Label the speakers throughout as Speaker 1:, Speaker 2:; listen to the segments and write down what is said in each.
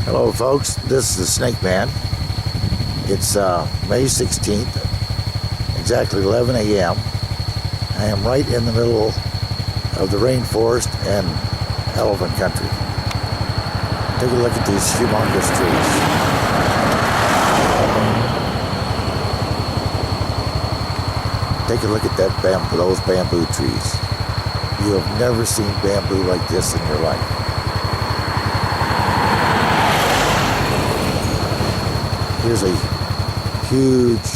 Speaker 1: Hello folks, this is the Snake Man. It's May 16th, exactly 11 a.m. I am right in the middle of the rainforest and elephant country. Take a look at these humongous trees. Take a look at that those bamboo trees. You have never seen bamboo like this in your life. Here's a huge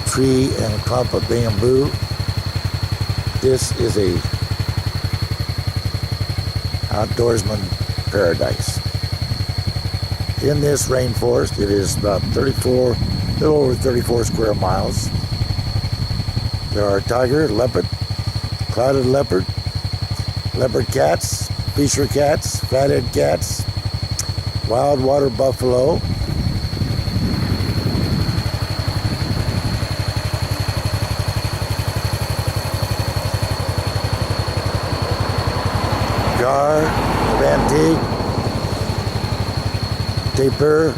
Speaker 1: tree and a clump of bamboo. This is a outdoorsman paradise. In this rainforest, it is about a little over 34 square miles. There are tiger, leopard, clouded leopard, leopard cats, fisher cats, flathead cats, wild water buffalo, gar, bantig, tapir,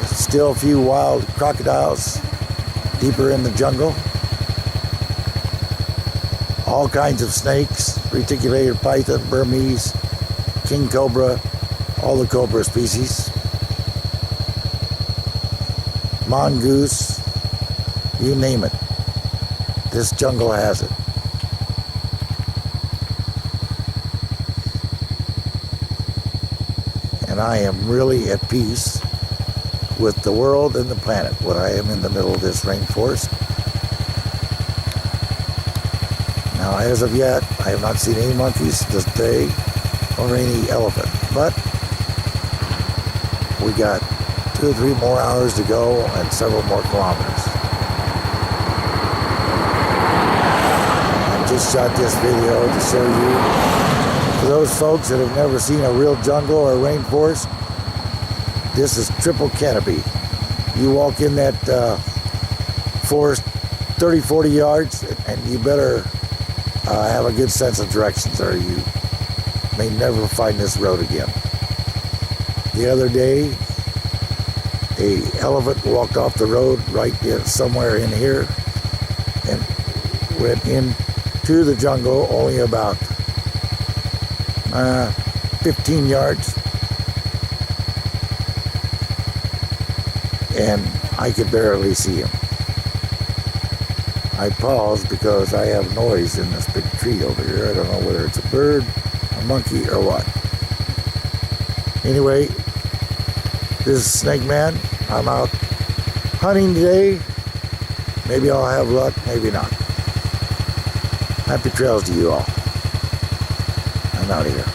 Speaker 1: still a few wild crocodiles deeper in the jungle, all kinds of snakes, reticulated python, Burmese, king cobra, all the cobra species, mongoose, you name it. This jungle has it. And I am really at peace with the world and the planet when I am in the middle of this rainforest. Now, as of yet, I have not seen any monkeys this day or any elephant, but we got 2 or 3 more hours to go and several more kilometers. I just shot this video to show you, for those folks that have never seen a real jungle or rainforest, this is triple canopy. You walk in that forest 30, 40 yards and you better have a good sense of directions or you may never find this road again. The other day, an elephant walked off the road right somewhere in here and went into the jungle only about 15 yards. And I could barely see him. I paused because I have noise in this big tree over here. I don't know whether it's a bird, a monkey, or what. Anyway, this is Snake Man. I'm out hunting today. Maybe I'll have luck, maybe not. Happy trails to you all. I'm out of here.